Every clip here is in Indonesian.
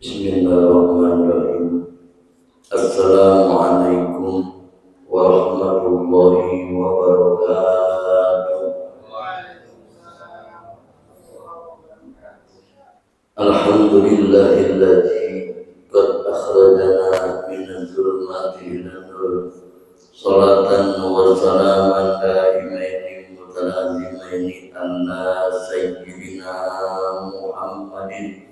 Bismillahirrahmanirrahim. Assalamualaikum warahmatullahi wabarakatuh. Alhamdulillahilladzi qad akhrajana minadh dhulumati ilan nur. Salatan wa salaman daimaini mutalazimaini ala sayyidina Muhammadin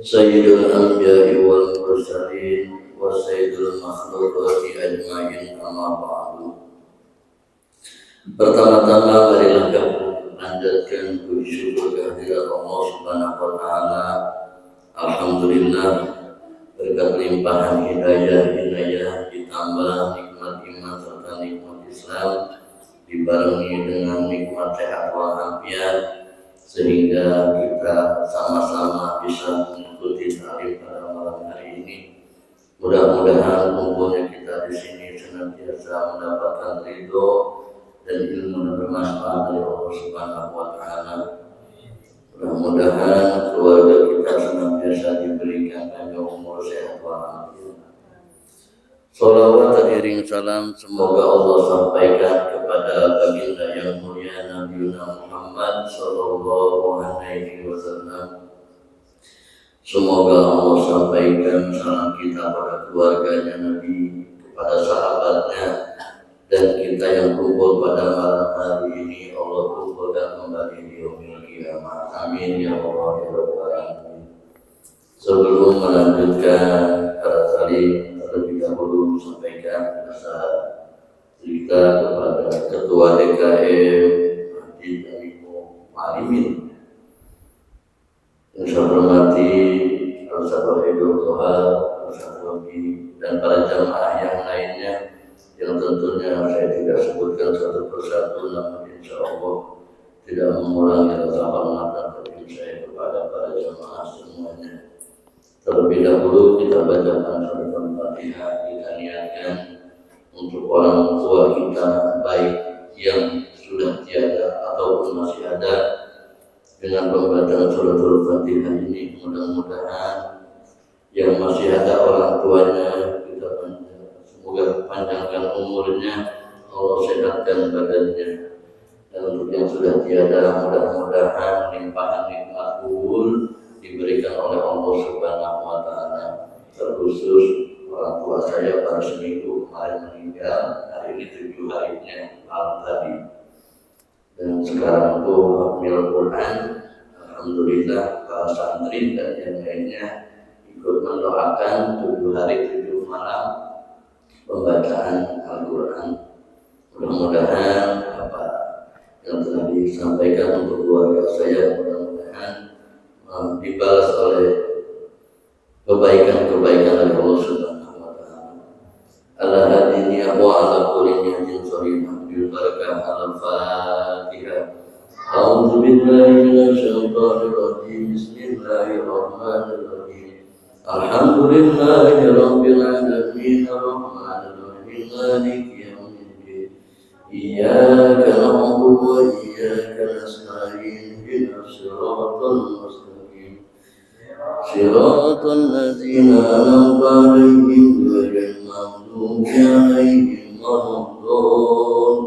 Sayyidul Anbiya'i wal Mursalin wa Sayyidul Makhluqati ajma'in, amma ba'du. Pertama-tama marilah kami panjatkan puji syukur kehadirat Allah Subhanahu wa taala. Alhamdulillah, berkat limpahan hidayah ditambah nikmat iman serta nikmat Islam dibarengi dengan nikmat sehat walafiat, sehingga kita sama-sama bisa mengikuti taklim pada malam hari ini. Mudah-mudahan kumpulnya kita di sini senantiasa mendapatkan ridho dan ilmu yang bermanfaat dari Allah Subhanahu wa taala. Mudah-mudahan keluarga kita senantiasa diberikan panjang umur, sehat walafiat. Salawat teriring salam semoga Allah sampaikan kepada baginda yang mulia Nabi Muhammad sallallahu alaihi wasallam. Semoga Allah sampaikan salam kita pada keluarganya Nabi, kepada sahabatnya, dan kita yang kumpul pada malam hari ini Allah kumpulkan kembali di yaumil qiyamah. Amin ya Allah ya rabbal alamin. Sebelum melanjutkan para saling, terlebih dahulu sampaikan nasihat kita kepada Ketua DKM Masjid Al-Imu Ma'alimin yang saya hormati Al-Sabahidul Tuhal, Al-Sabahi, dan para jamaah yang lainnya yang tentunya saya tidak sebutkan satu persatu, namun insya Allah tidak mengurangi rasa hormat dan terima saya kepada para jamaah semuanya. Terlebih dahulu kita bacakan surat Al-Fatihah, kita niatkan untuk orang tua kita baik yang sudah tiada ataupun masih ada. Dengan pembacaan surat Al-Fatihah ini mudah-mudahan yang masih ada orang tuanya kita semoga panjangkan umurnya, Allah sehatkan badannya. Dan untuk yang sudah tiada, mudah-mudahan limpahan nikmat kubur diberikan oleh Allah Subhanahu wa taala. Terkhusus orang tua saya pada seminggu kemarin meninggal, hari ini 7 harinya malam tadi. Dan sekarang itu hamil Quran, alhamdulillah para santri dan yang lainnya ikut mendoakan 7 hari 7 malam pembacaan Al-Quran. Mudah-mudahan apa yang telah disampaikan untuk keluarga saya mudah-mudahan dibalas oleh kebaikan-kebaikan dari Allah Subhanahu wa taala. Ala hadiniya wa ala kulli niyatin sharifah bil barakah al-Fatihah. A'udzu billahi minasyaitonir rajim. Bismillahirrahmanirrahim. Alhamdulillahi rabbil alamin arrahmanir rahim maliki yaumiddin. Iyyaka na'budu wa iyyaka nasta'in. Ihdinas siratal mustaqim. Siratal ladzina an'amta 'alaihim ghairil maghdubi 'alaihim waladdallin.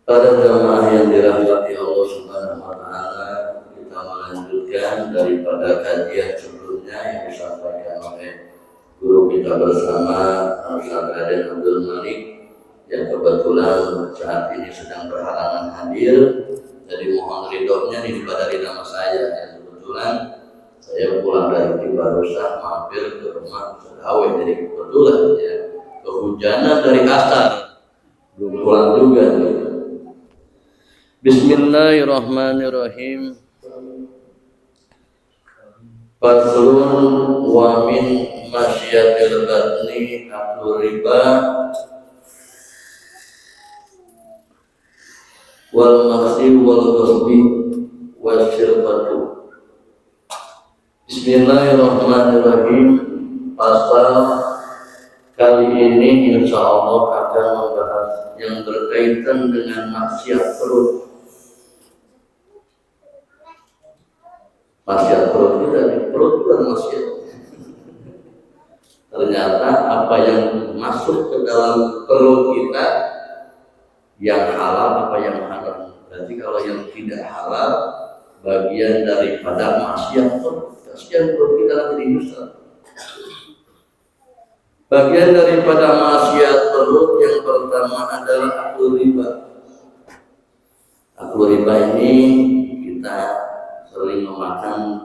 Para jamaah yang dirahmati bersama Ustaz Raden Abdul Malik yang kebetulan saat ini sedang berhalangan hadir. Jadi mohon ridhonya nih dari nama saya yang kebetulan saya pulang dari Tibarusa mampir ke rumah Awe, jadi kebetulan ya kehujanan dari asar belum pulang juga nih. Bismillahirrahmanirrahim. Faslun wa min masyiatil batni aklu riba wal maksi wal ghasbi wasyirqatu. Bismillahirrahmanirrahim. Pasal kali ini insya Allah akan membahas yang berkaitan dengan maksiat perut. Maksiat perut kita nih, perut bukan maksiat. Ternyata apa yang masuk ke dalam perut kita yang halal apa yang haram. Berarti kalau yang tidak halal bagian daripada maksiat perut. Kasihan perut kita nanti dihisab. Bagian daripada maksiat perut yang pertama adalah aklu riba. Aklu riba ini kita sering memakan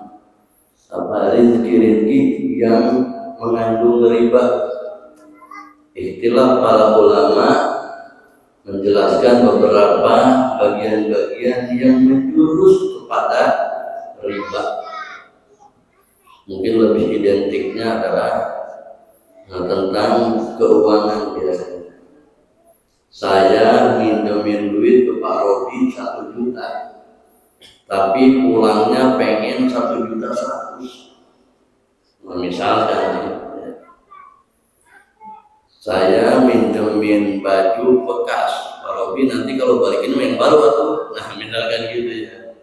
rezeki yang mengandung riba. Istilah para ulama menjelaskan beberapa bagian-bagian yang menjurus kepada riba. Mungkin lebih identiknya adalah tentang keuangan biasanya. Saya minjemin duit ke Pak Robi 1 juta, tapi pulangnya pengen 1.100.000. Misalkan saya minjemin baju bekas Pak Robi, nanti kalau balikin yang baru atau misalkan gitu ya.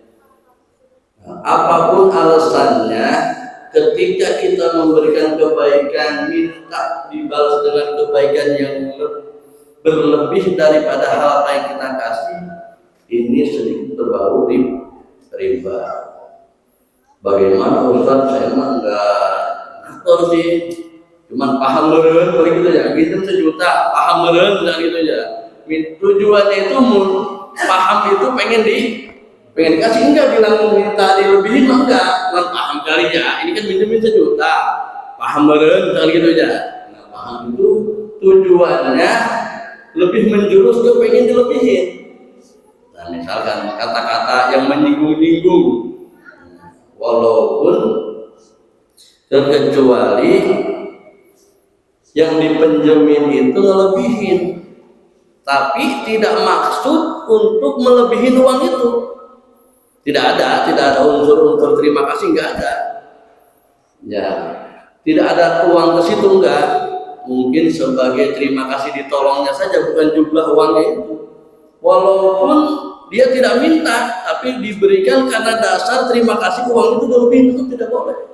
Apapun alasannya, ketika kita memberikan kebaikan minta dibalas dengan kebaikan yang berlebih daripada hal yang kita kasih, ini sedikit berbau riba. Bagaimana Ustaz? Saya mah enggak ngatur sih, cuman paham meren begitu ya. Gitu 1 juta paham meren gitu ya. Tujuannya itu paham itu pengen dikasih, enggak bilang minta dilebihin mah enggak, bukan paham kali ya. Ini kan minjemin 1 juta paham meren kali gitu ya. Nah, paham itu tujuannya lebih menjurus ke pengen dilebihin. Nah, misalkan kata-kata yang menyinggung-nyinggung, walaupun terkecuali yang dipenjemin itu ngelebihin, tapi tidak maksud untuk melebihin uang itu. Tidak ada unsur-unsur terima kasih, enggak ada. Ya, tidak ada uang ke situ, enggak. Mungkin sebagai terima kasih ditolongnya saja, bukan jumlah uangnya itu. Walaupun dia tidak minta, tapi diberikan karena dasar terima kasih uang itu lebih, itu tidak boleh.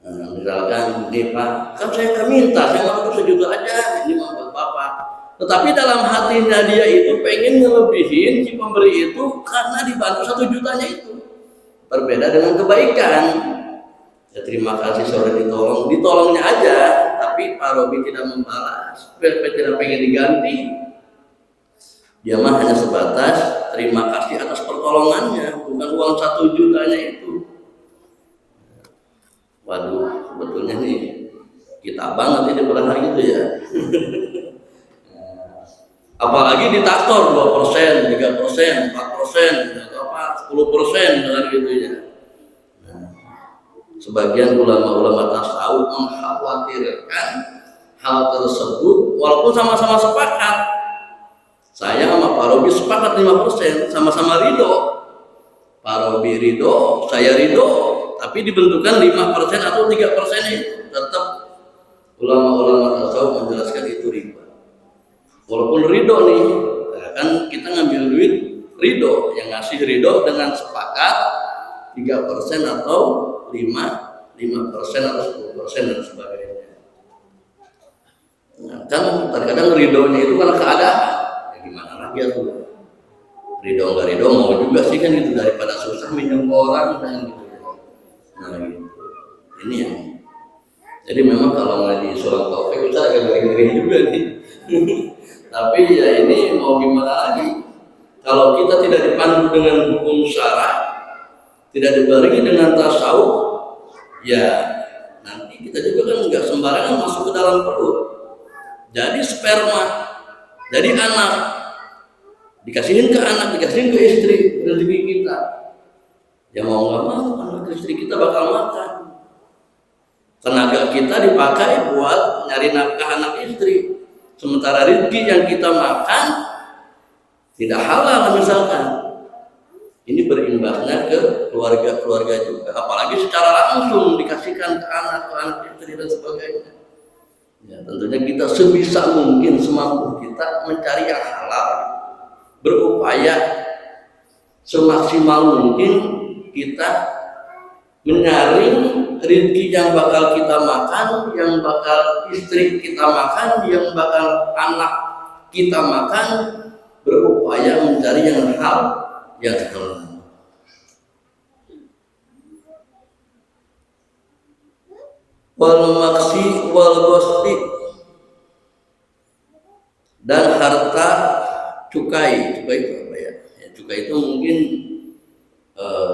Nah, misalkan nih Pak, kan saya nggak minta, saya nggak 1 juta aja, ini mau buat Bapak. Tetapi dalam hatinya dia itu pengen ngelebihin si pemberi itu karena dibantu 1 jutanya itu. Berbeda dengan kebaikan. Ya, terima kasih sudah ditolongnya aja, tapi Pak Robi tidak membalas, tidak pengen diganti. Dia mah hanya sebatas terima kasih atas pertolongannya, bukan uang 1 jutanya itu. Waduh, sebetulnya nih kita banget ini pada hari itu ya. Apalagi ditaktor 2%, 3%, 4%, atau 10% dengan gitu ya. Sebagian ulama-ulama tasawuf mengkhawatirkan hal tersebut, walaupun sama-sama sepakat. Saya sama Pak Robi sepakat 5%, sama-sama ridho. Pak Robi ridho, saya ridho, tapi dibentukkan 5% atau 3% itu tetap ulama-ulama tasawuf menjelaskan itu riba. Walaupun ridho nih, kan kita ngambil duit ridho, yang ngasih ridho dengan sepakat 3% atau 5% atau 10% dan sebagainya. Nah, kan terkadang ridhonya itu karena keadaan. Ya gimana lagi ya tuh? Ridho nggak ridho mau juga sih kan gitu, daripada susah minjem orang dan gitu. Nah gitu. Ini yang Jadi memang kalau ngaji surah Taufik kita agak ngeri-ngeri juga nih. Tapi ya ini mau gimana lagi? Kalau kita tidak dipandu dengan hukum syara, tidak dibarengi dengan tasawuf, ya nanti kita juga kan nggak sembarangan masuk ke dalam perut. Jadi sperma, jadi anak, dikasihin ke anak, dikasihin ke istri, rezeki kita. Ya mau nggak mau, anak istri kita bakal makan. Tenaga kita dipakai buat nyari nafkah anak istri. Sementara rezeki yang kita makan tidak halal misalkan. Ini berimbasnya ke keluarga-keluarga juga. Apalagi secara langsung dikasihkan ke anak istri dan sebagainya. Ya, tentunya kita sebisa mungkin semampu kita mencari yang halal. Berupaya semaksimal mungkin kita menyaring rezeki yang bakal kita makan, yang bakal istri kita makan, yang bakal anak kita makan, berupaya mencari yang halal, yang halal. Wal maksi wal ghosbi, dan harta cukai. Cukai itu apa ya? Cukai itu mungkin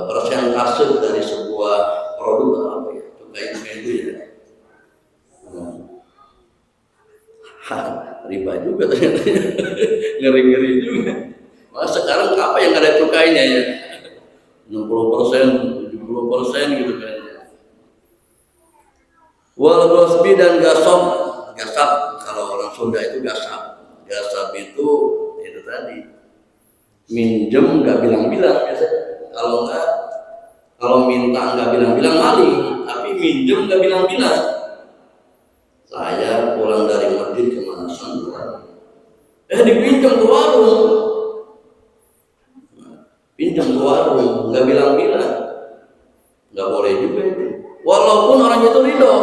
persentase dari sebuah produk atau apa ya, cukai itu ya. Riba juga ternyata, ngeri-ngeri juga. Maka sekarang apa yang ada cukainya ya? 60%, 70% gitu kan. Wal ghosbi dan gasab. Gasab kalau orang Sunda itu gasab. Gasab itu tadi minjem nggak bilang-bilang biasanya. Kalau minta nggak bilang-bilang maling, tapi minjem nggak bilang-bilang. Saya pulang dari masjid ke Manasan, dipinjam ke warung, pinjam ke warung, nggak bilang-bilang, nggak boleh juga itu. Walaupun orang itu ridho,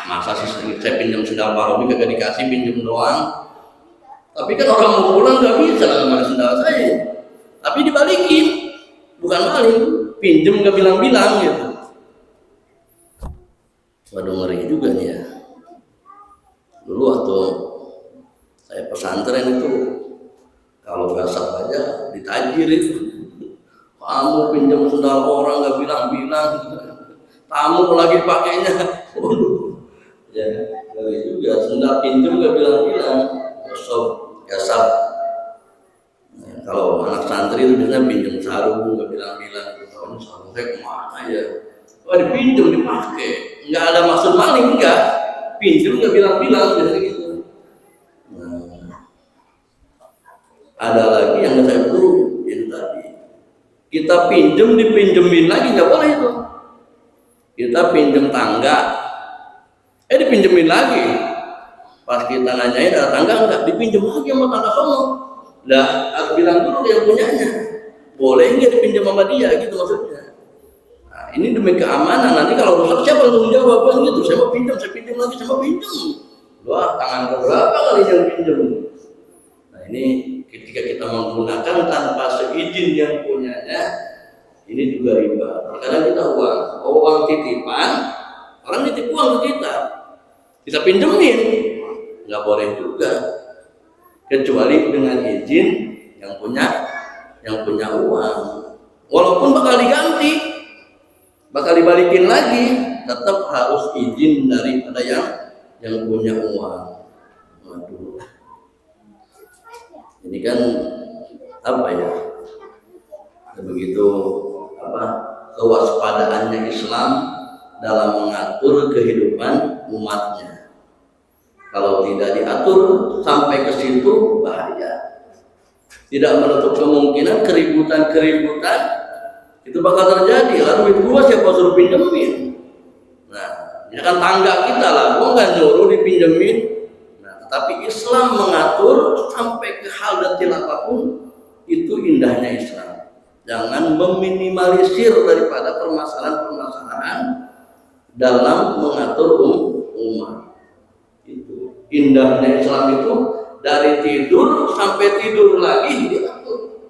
masa sih saya pinjam sendal Pak Robi kagak dikasih, pinjam doang. Tapi kan orang mau pulang nggak bisa lah sama sendal saya, tapi dibalikin. Bukan maling, pinjem nggak bilang-bilang gitu. Waduh, ngeri juga nih ya. Dulu waktu saya pesantren itu, kalau gasap aja ditajir itu. Kamu pinjam sendal orang nggak bilang-bilang, tamu lagi pakainya. Ya, ngeri juga. Sendal pinjem nggak bilang-bilang, gasap. Kalau anak santri itu biasanya pinjam sarung nggak bilang-bilang, tahun sarung saya kemana ya? Wah, dipinjam dipakai, nggak ada maksud maling, enggak, pinjam nggak bilang-bilang biasanya gitu. Ada lagi yang saya perlu itu tadi, kita pinjam dipinjemin lagi nggak boleh itu. Kita pinjam tangga, dipinjemin lagi. Pas kita nanyain ada tangga enggak, dipinjam lagi sama tangga sono. Lah, aku bilang dulu yang punyanya, boleh nggak dipinjam sama dia gitu maksudnya. Nah, ini demi keamanan. Nanti kalau rusak siapa yang tanggung jawab kan gitu? Saya mau pinjam lagi, saya mau pinjam. Wah, tangan berapa kali yang pinjam? Nah, ini ketika kita menggunakan tanpa seizin yang punyanya, ini juga riba. Karena kita uang titipan, orang nitip uang ke kita pinjemin, nggak boleh juga. Kecuali dengan izin yang punya uang. Walaupun bakal diganti, bakal dibalikin lagi, tetap harus izin daripada yang punya uang. Waduh. Ini kan apa ya? Begitu kewaspadaannya Islam dalam mengatur kehidupan umatnya. Kalau tidak diatur sampai ke situ bahaya. Tidak menutup kemungkinan keributan itu bakal terjadi. Lalu duit gua siapa suruh pinjemin? Nah, ini kan tangga kita lah, gua nggak nyuruh dipinjemin. Nah, tetapi Islam mengatur sampai ke hal detil apapun, itu indahnya Islam. Jangan meminimalisir daripada permasalahan-permasalahan dalam mengatur umat. Itu indahnya Islam itu, dari tidur sampai tidur lagi diatur.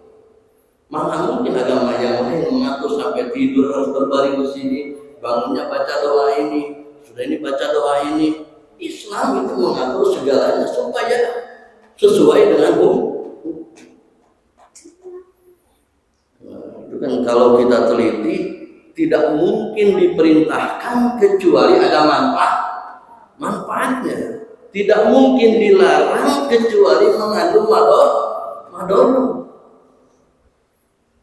Mana mungkin agama yang lain mengatur sampai tidur harus berbaring di sini, bangunnya baca doa ini, sudah ini baca doa ini. Islam itu mengatur segalanya supaya sesuai dengan hukum. Itu kan kalau kita teliti, tidak mungkin diperintahkan kecuali ada manfaatnya. Tidak mungkin dilarang kecuali mengandung mador.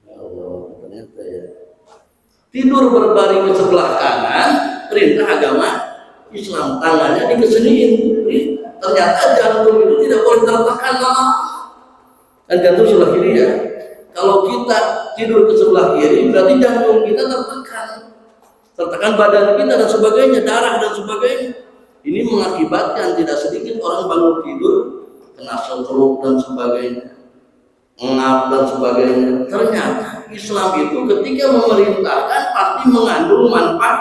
Ya Allah, ternyata ya. Tidur berbaring ke sebelah kanan, perintah agama Islam, tangannya dikeseniin. Ternyata jantung itu tidak boleh tertekan lama. Dan jantung sebelah kiri ya. Kalau kita tidur ke sebelah kiri, berarti jantung kita tertekan badan kita dan sebagainya, darah dan sebagainya. Ini mengakibatkan tidak sedikit orang bangun tidur kena stroke dan sebagainya, ngap dan sebagainya. Ternyata Islam itu ketika memerintahkan pasti mengandung manfaat.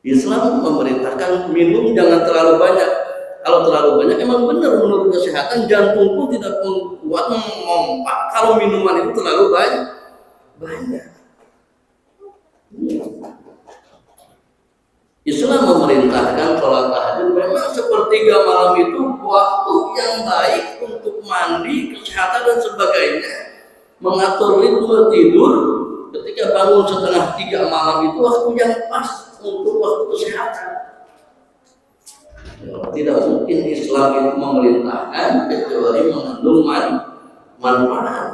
Islam memerintahkan minum jangan terlalu banyak. Kalau terlalu banyak emang benar menurut kesehatan jantung pun tidak kuat memompa kalau minuman itu terlalu banyak. Islam memerintahkan sholat tahajud memang sepertiga malam itu waktu yang baik untuk mandi, kesehatan dan sebagainya. Mengatur ritme tidur ketika bangun setengah 3 malam itu waktu yang pas untuk waktu kesehatan. Tidak mungkin Islam itu memerintahkan kecuali mengandung manfaat.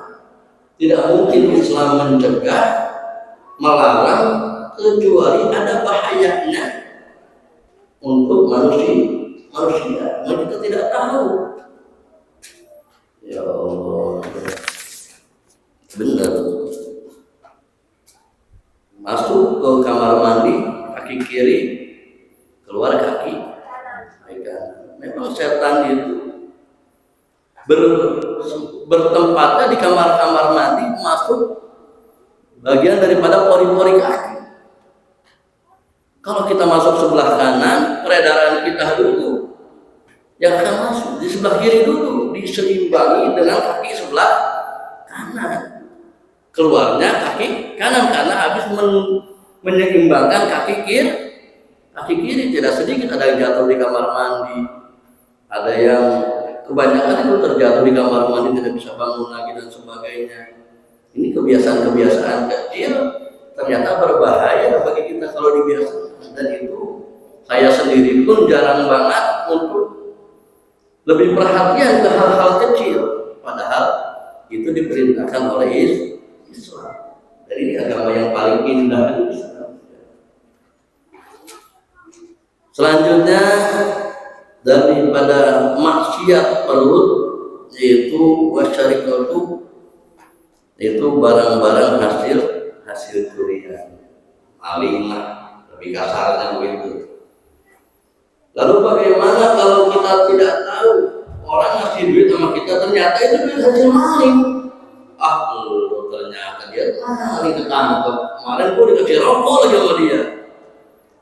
Tidak mungkin Islam mencegah, melarang kecuali ada bahayanya untuk manusia. Nah, kita tidak tahu. Ya Allah, benar. Masuk ke kamar mandi, kaki kiri, keluar kaki kanan. Memang setan itu bertempatnya di kamar-kamar mandi, masuk bagian daripada pori-pori kaki. Kalau kita masuk sebelah kanan, peredaran kita dulu yang akan masuk di sebelah kiri dulu, diseimbangi dengan kaki sebelah kanan. Keluarnya kaki kanan karena habis menyeimbangkan kaki kiri. Tidak sedikit ada yang jatuh di kamar mandi, ada yang kebanyakan itu terjatuh di kamar mandi tidak bisa bangun lagi dan sebagainya. Ini kebiasaan-kebiasaan kecil ternyata berbahaya bagi kita kalau dibiasakan. Dan itu saya sendiri pun jarang banget untuk lebih perhatian ke hal-hal kecil, padahal itu diperintahkan oleh Islam. Dan ini agama yang paling indah di Islam. Selanjutnya daripada maksiat perut yaitu wasyarikatu, yaitu barang-barang hasil curian, maling lah, lebih kasarnya begitu. Lalu bagaimana kalau kita tidak tahu orang ngasih duit sama kita ternyata itu duit hasil maling? Ternyata dia maling ketangkep. Kemarin gua dikasih rokok lagi sama dia.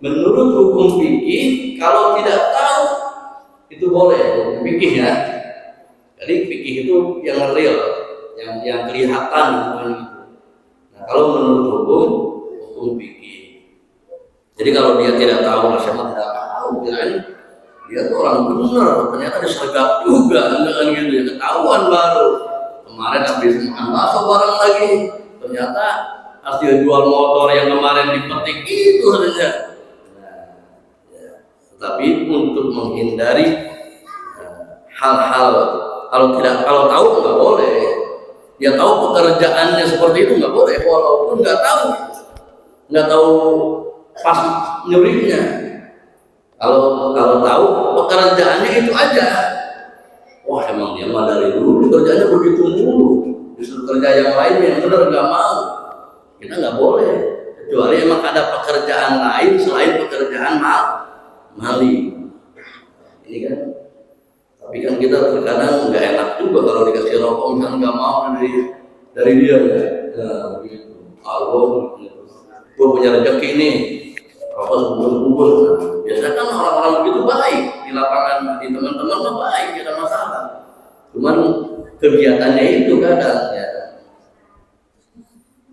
Menurut hukum fikih, kalau tidak tahu itu boleh, fikih ya. Jadi fikih itu yang real, yang kelihatan bukan itu. Nah, kalau menurut hukum fikih. Jadi kalau dia tidak tahu, masyarakat tidak tahu, kirain dia tuh orang benar, ternyata disergap juga, dengan gitu ya, ketahuan baru. Kemarin habis makan bakso bareng lagi, ternyata hasil jual motor yang kemarin dipetik itu saja. Tapi untuk menghindari hal-hal kalau tahu nggak boleh, dia tahu pekerjaannya seperti itu nggak boleh, walaupun nggak tahu pas nyurinya. Kalau tahu pekerjaannya itu aja, wah emang dia mah dari dulu kerjanya begitu mulu, disuruh kerja yang lain yang benar nggak mau, kita nggak boleh, kecuali emang ada pekerjaan lain selain pekerjaan maling. Ini kan, tapi kan kita terkadang nggak enak juga kalau dikasih rokok misalnya nggak mau dari dia ya. Nah, begitu. Allah, gue punya rezeki nih, rokok bungkus. Biasanya kan orang-orang begitu baik di lapangan, di teman-teman mah baik, tidak ada masalah. Cuman kegiatannya itu kadang ya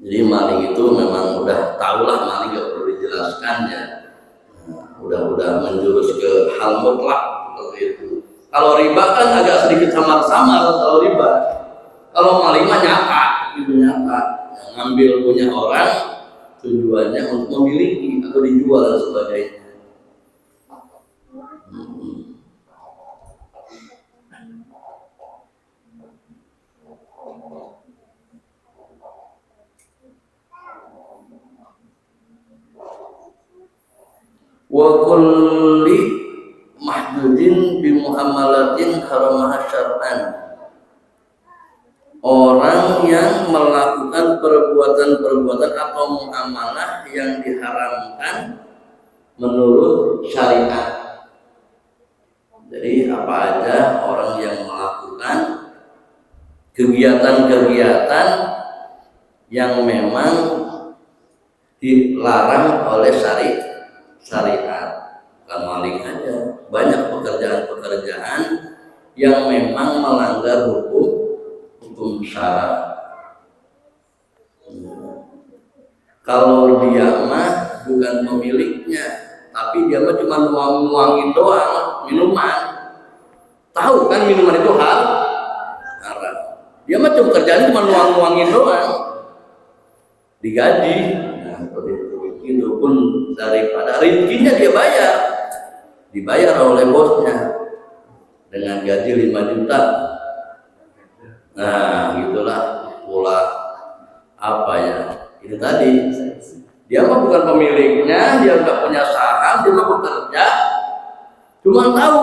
Jadi maling itu memang udah tahulah, maling gak perlu dijelaskan ya. Udah menjurus ke hal mutlak seperti itu. Kalau riba kan agak sedikit samar-samar kalau riba. Kalau maling mah nyata, itu nyata. Ngambil punya orang tujuannya untuk memiliki atau dijual dan sebagainya. Wa kulli mahdudin bi muamalatin haramah syar'an. Orang yang melakukan perbuatan-perbuatan atau muamalah yang diharamkan menurut syariat. Jadi apa aja orang yang melakukan kegiatan-kegiatan yang memang dilarang oleh syariat, bukan maling aja, banyak pekerjaan-pekerjaan yang memang melanggar hukum syara. Kalau dia mah bukan pemiliknya, tapi dia mah cuma nuangin doang minuman. Tahu kan minuman itu haram. Dia mah cuma kerjaan cuma nuangin doang, digaji. Nah, itu pun daripada rezekinya dia dibayar oleh bosnya dengan gaji 5 juta. Nah, gitulah pula apa ya? Itu tadi. Dia mah bukan pemiliknya, dia nggak punya saham, dia mah bekerja. Cuma tahu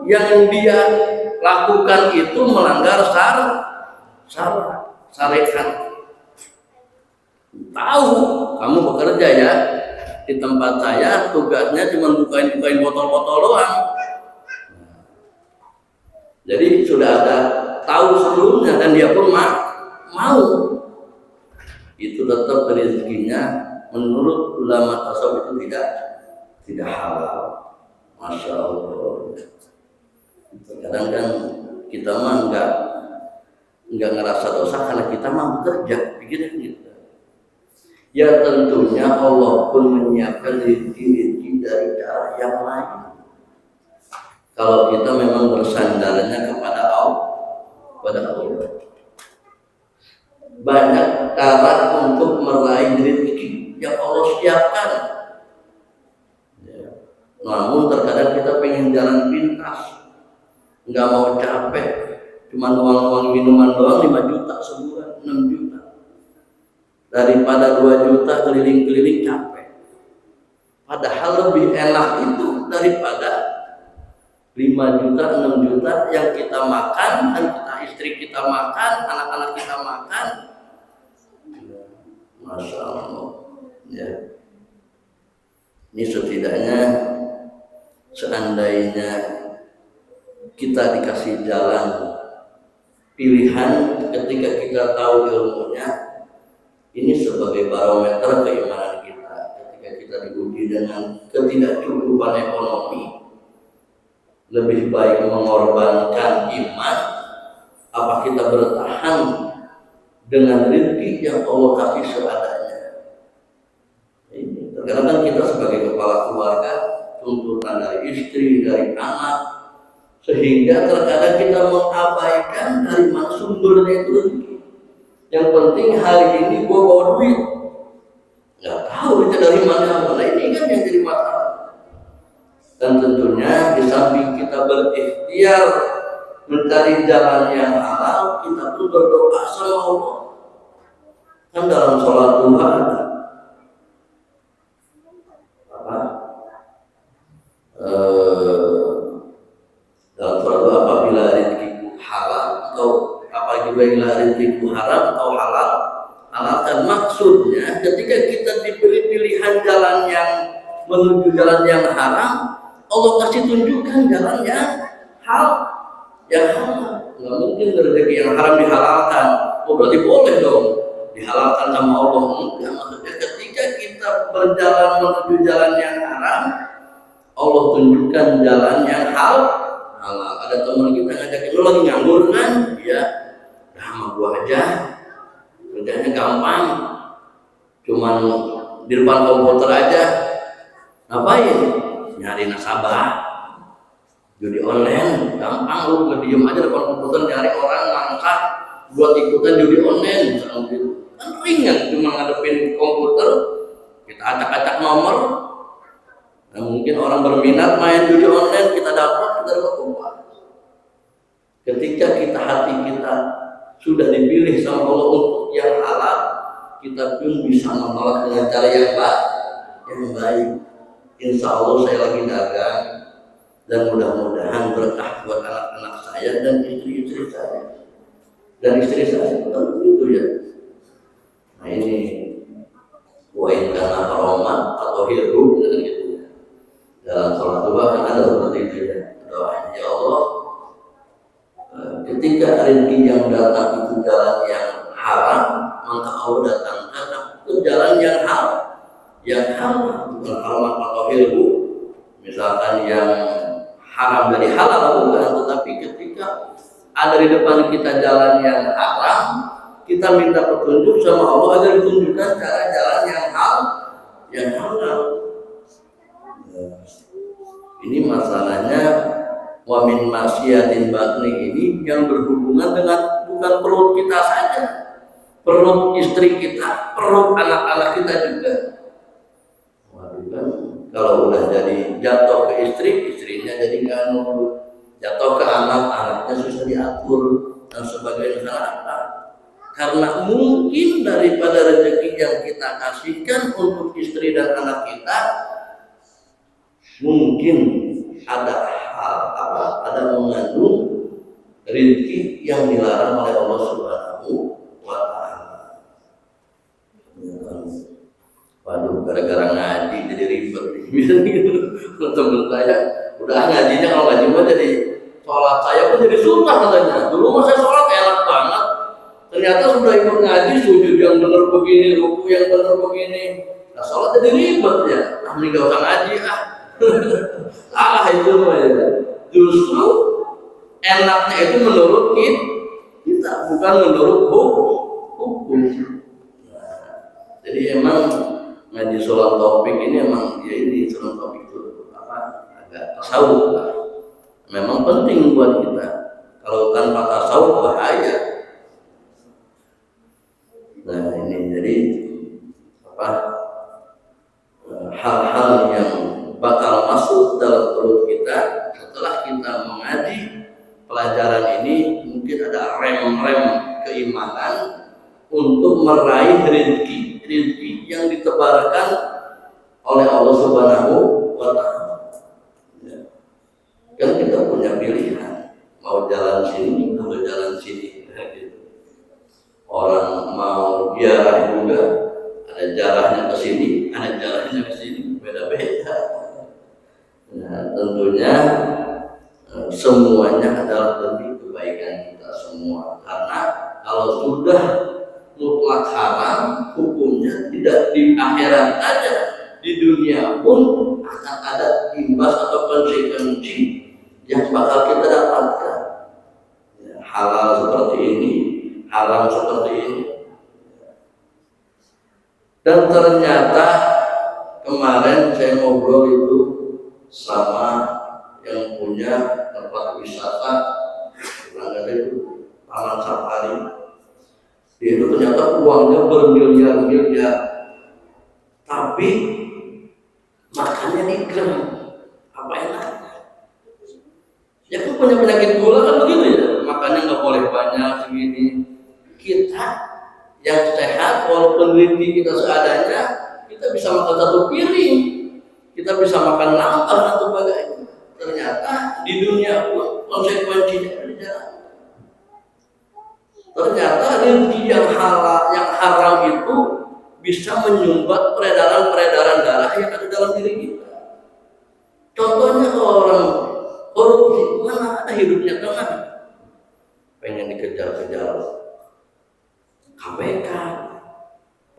yang dia lakukan itu melanggar syariat. Tahu kamu bekerja ya di tempat saya, tugasnya cuma bukain botol-botol doang. Jadi sudah ada tahu sebelumnya dan dia pun mau. Itu tetap rezekinya menurut ulama tasawuf itu tidak halal. Masya Allah. Kadang kan kita mah enggak ngerasa dosa karena kita mah bekerja, pikirnya gitu. Ya tentunya Allah pun menyiapkan rezeki dari cara yang lain. Kalau kita memang bersandarnya kepada Allah, banyak cara untuk meraih rezeki yang Allah siapkan. Ya. Namun terkadang kita pengen jalan pintas, nggak mau capek, cuma nuang minuman doang 5 juta sebulan, 6 juta. Daripada 2 juta keliling-keliling capek. Padahal lebih enak itu daripada 5 juta, 6 juta yang kita makan, dan istri kita makan, anak-anak kita makan. Masya Allah. Ya. Ini setidaknya seandainya kita dikasih jalan pilihan ketika kita tahu ilmunya, ini sebagai barometer keimanan kita. Ketika kita diuji dengan ketidakcukupan ekonomi, lebih baik mengorbankan iman apa kita bertahan dengan rezeki yang Allah kasih seadanya. Ini terkadang kan kita sebagai kepala keluarga, tuntutan dari istri, dari anak, sehingga terkadang kita mengabaikan dari mana sumbernya itu rezeki. Yang penting hari ini gua bawa duit, nggak tahu itu dari mana. Ini kan yang jadi masalah. Dan tentunya di samping kita berikhtiar mencari jalan yang halal, kita pun berdoa sama Allah. Kan dalam sholat duha ada dalam sholat duha, apabila rezekiku halal atau apabila rezekiku haram atau halal, dan maksudnya ketika kita diberi pilihan jalan yang menuju jalan yang haram, Allah kasih tunjukkan jalan yang halal. Nggak mungkin rezeki yang haram dihalalkan. Oh berarti boleh dong dihalalkan sama Allah. Enggak, maksudnya ketika kita berjalan menuju jalan yang haram, Allah tunjukkan jalan yang halal. Ada teman kita ngajakin, lo lagi nganggur kan? Iya. Sama gua aja, kerjanya gampang. cuman di depan komputer aja, ngapain? Nyari nasabah. Judi online, gampang lu ngediem aja depan komputer nyari orang ngangkat buat ikutan judi online, misalnya gitu. Kan ringan, cuma ngadepin komputer, kita acak-acak nomor. Nah, mungkin orang berminat main judi online, kita dapat uang. Ketika hati kita sudah dipilih sama Allah untuk yang halal, kita pun bisa menolak dengan cara yang baik. Insya Allah saya lagi dagang, dan mudah-mudahan berkah buat anak-anak saya dan istri-istri saya. Dan istri saya betul begitu ya. Nah ini wain karena haroman atau hirup gitu. Dalam sholat doa kan ada seperti itu ya. Doa ya Allah, ketika rezeki yang datang itu jalan yang haram, maka Allah datangkan ke jalan yang halal. Yang halal bukan haroman atau hirup. Misalkan yang haram dari halal bukan, tetapi ketika ada di depan kita jalan yang haram, kita minta petunjuk sama Allah agar ditunjukkan cara jalan yang halal. Ini masalahnya wa min masyiatin batni ini yang berhubungan dengan bukan perut kita saja, perut istri kita, perut anak-anak kita juga. Kalau udah jadi jatuh ke istri, istrinya jadi nggak nurut, jatuh ke anak, anaknya susah diatur dan sebagainya. Kenapa? Karena mungkin daripada rezeki yang kita kasihkan untuk istri dan anak kita, mungkin ada ada mengandung rezeki yang dilarang oleh Allah Subhanahu wa Ta'ala. Waduh, gara-gara ngaji jadi ribet. Temen saya udah ngajinya, kalau ngaji mah jadi sholat saya pun jadi susah katanya. Dulu mah saya sholat enak banget, ternyata sudah ikut ngaji, sujud yang benar begini, ruku yang benar begini, nah sholat jadi ribet ya. Nah ini gak usah ngaji itu mah ya. Justru enaknya itu menurut kita, bukan menurut hukum. Jadi emang ngaji Sulam Taufik ini emang ya ini Sulam Taufik itu agak tasawuf lah. Memang penting buat kita. Kalau tanpa tasawuf bahaya. Nah ini jadi hal-hal yang bakal masuk dalam perut kita setelah kita mengaji pelajaran ini, mungkin ada rem-rem keimanan untuk meraih rezeki yang ditebarkan oleh Allah Subhanahu wa Ta'ala. Ya. Kan kita punya pilihan, mau jalan sini atau jalan sini. Gitu. Orang mau ziarah juga, ada jarahnya ke sini, ada jarahnya ke sini, beda-beda. Nah, tentunya semuanya adalah demi kebaikan kita semua. Karena kalau sudah mutlak haram, hukumnya tidak di akhirat saja, di dunia pun akan ada imbas atau konsekuensi yang bakal kita dapatkan. Ya, halal seperti ini, haram seperti ini. Dan ternyata kemarin saya ngobrol itu sama yang punya tempat wisata, ada itu Taman Safari. Dia itu ternyata uangnya bermiliar-miliar, tapi makannya nikel. Apa enaknya? Ya kan punya penyakit gula kan begitu ya, makannya nggak boleh banyak segini. Kita yang sehat, walaupun rezeki kita seadanya, kita bisa makan satu piring, kita bisa makan nambah dan sebagainya. Ternyata di dunia pun konsekuensinya ada jalan. Ternyata rezeki yang halal, yang haram itu bisa menyumbat peredaran darah yang ada dalam diri kita. Contohnya orang korupsi, mana ada hidupnya tenang, pengen dikejar-kejar KPK,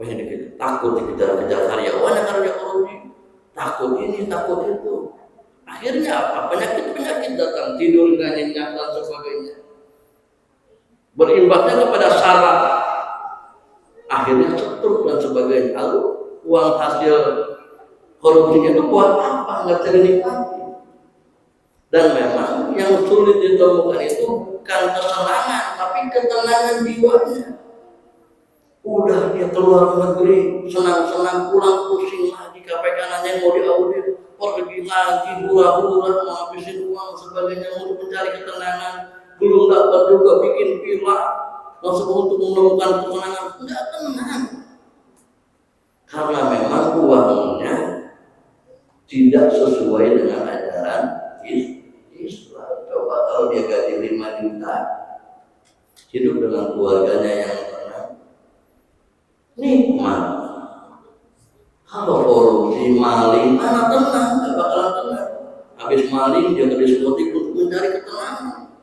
pengen dikejar, takut dikejar-kejar karyawannya karena korupsi, takut ini, takut itu. Akhirnya apa? Penyakit datang, tidur nggak nyenyak dan sebagainya. Berimbasnya kepada saraf akhirnya setruk dan sebagainya. Lalu uang hasil korupsinya itu buat apa? Nggak bisa dinikmati. Dan memang yang sulit ditemukan itu bukan kesenangan, tapi ketenangan jiwanya. Udah dia keluar negeri, senang-senang pulang, pusing lagi KPK nanya mau diaudit, pergi lagi hura-hura menghabisin uang sebagainya untuk mencari ketenangan. Belum dapat juga bikin villa, langsung untuk menemukan ketenangan, enggak tenang. Karena memang uangnya tidak sesuai dengan ajaran Islam. Coba kalau dia gaji 5 juta, hidup dengan keluarganya yang tenang, nikmat. Kalau korupsi, maling, mana tenang, nggak bakalan tenang. Habis maling dia ke diskotik untuk mencari ketenangan.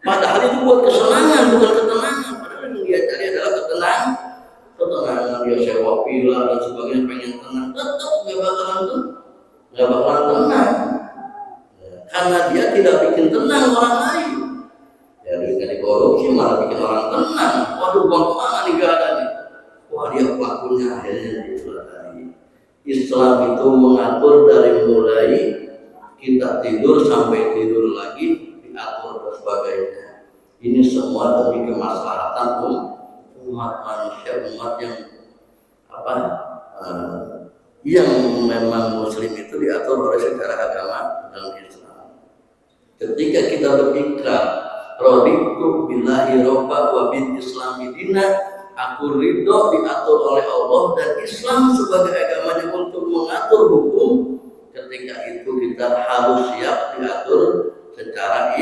Padahal itu buat kesenangan, bukan ketenangan. Padahal yang dia cari adalah ketenangan. Dia sewa villa dan sebagainya, pengen tenang, tetap nggak bakalan tenang. Karena dia tidak bikin tenang orang lain. Ya dari korupsi malah bikin orang tenang. Waduh, bang kemana nih gak ada nih? Wah, dia pelakunya akhirnya dicelakai. Islam itu mengatur dari mulai kita tidur sampai tidur lagi, diatur dan sebagainya. Ini semua demi kemaslahatan umat manusia, umat yang memang muslim itu diatur oleh secara agama dan Islam. Ketika kita berikrar raditu billahi robba wa bil islami dina, aku ridho diatur oleh Allah dan Islam sebagai agamanya untuk mengatur hukum, ketika itu kita harus siap diatur secara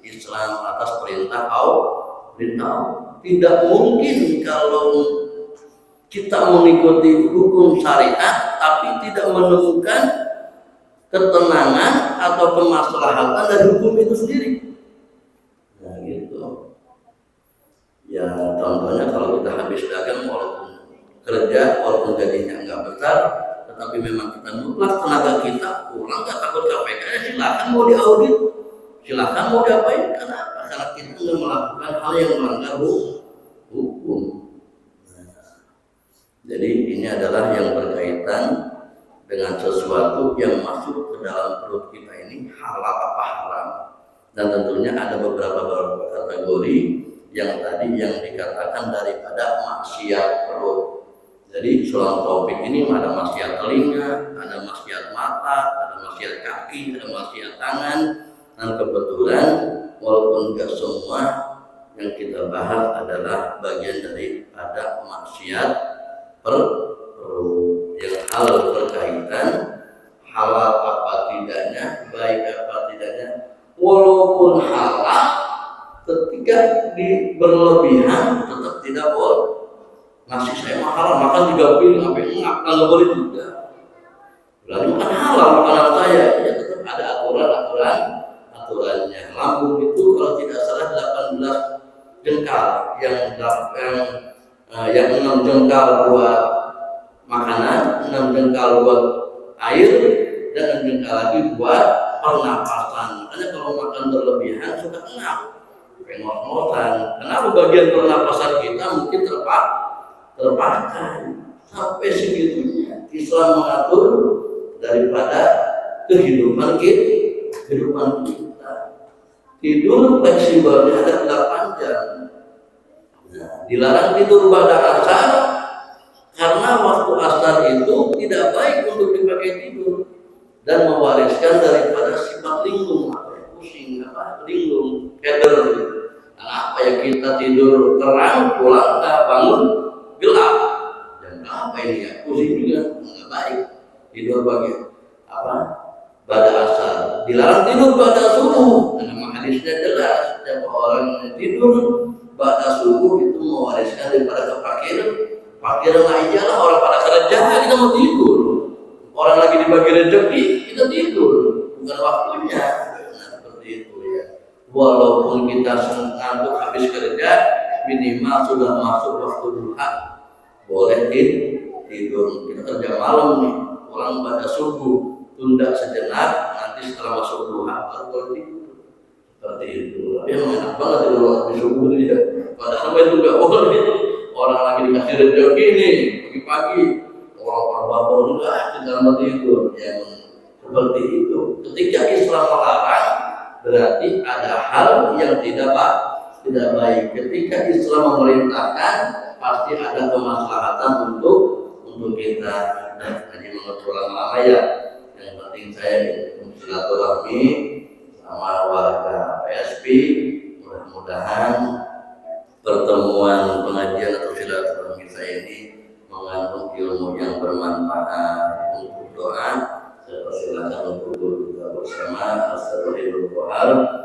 Islam atas perintah Allah. Tidak mungkin kalau kita mengikuti hukum syariat tapi tidak menemukan ketenangan atau kemaslahatan dari hukum itu sendiri. Nah gitu. Ya contohnya kalau kita habis dagang walaupun kerja, walaupun gajinya nggak besar, tetapi memang kita mutlak tenaga kita kurang, nggak takut KPK, silakan mau diaudit, silakan mau diapain. Kenapa? Karena kita nggak melakukan hal yang melanggar hukum. Jadi ini adalah yang berkaitan dengan sesuatu yang masuk ke dalam perut kita ini, halal apa haram. Dan tentunya ada beberapa kategori yang tadi yang dikatakan daripada maksiat perut. Jadi soal topik ini ada maksiat telinga, ada maksiat mata, ada maksiat kaki, ada maksiat tangan. Dan kebetulan walaupun tidak semua yang kita bahas adalah bagian daripada maksiat perut, yang hal berkaitan halal apa tidaknya, baik apa tidaknya, walaupun halal ketika berlebihan tetap tidak boleh. Nasi saya mah halal, makan 3 piring sampai enggak, nggak boleh juga. Lalu makan halal makanan saya, ya tetap ada aturannya. Lambung itu kalau tidak salah 18 jengkal, yang 6 jengkal buat makanan, 6 jengkal buat air, dan 6 jengkal lagi buat pernapasan. Makanya kalau makan berlebihan suka ngap, ngos-ngosan. Kenapa bagian pernapasan kita mungkin terpakai sampai segitunya. Islam mengatur daripada kehidupan kita. Tidur fleksibelnya ada 8 jam. Nah, dilarang tidur pada asar karena waktu asar itu tidak baik untuk dipakai tidur dan mewariskan daripada sifat linglung, pusing, linglung, keder. Kenapa ya kita tidur terang, pulang bangun gelap? Dan apa ini ya? Pusing juga nggak baik. Tidur pada asar. Dilarang tidur pada subuh. Karena hadisnya jelas, siapa orang yang tidur pada subuh itu mewariskan daripada kefakiran. Fakiran aja lah, orang pada kerja kita mau tidur. Orang lagi dibagi rezeki kita tidur, bukan waktunya. Nah seperti itu ya. Walaupun kita ngantuk habis kerja, minimal sudah masuk waktu duha, boleh tidur. Kita kerja malam nih, pulang pada subuh, tunda sejenak, nanti setelah masuk duha baru boleh tidur. Seperti itu. Tapi emang enak banget kalau habis subuh ya. Padahal itu nggak boleh. Orang lagi dikasih rezeki ini berarti ada hal yang tidak baik. Ketika Islam memerintahkan, pasti ada kemaslahatan untuk kita. Dan tadi mengatur lama ya. Yang penting saya silaturahmi sama warga PSP. Mudah-mudahan pertemuan pengajian atau silaturahmi saya ini mengandung ilmu yang bermanfaat. Untuk doa, saya persilakan untuk berdoa bersama. Astagfirullahaladzim.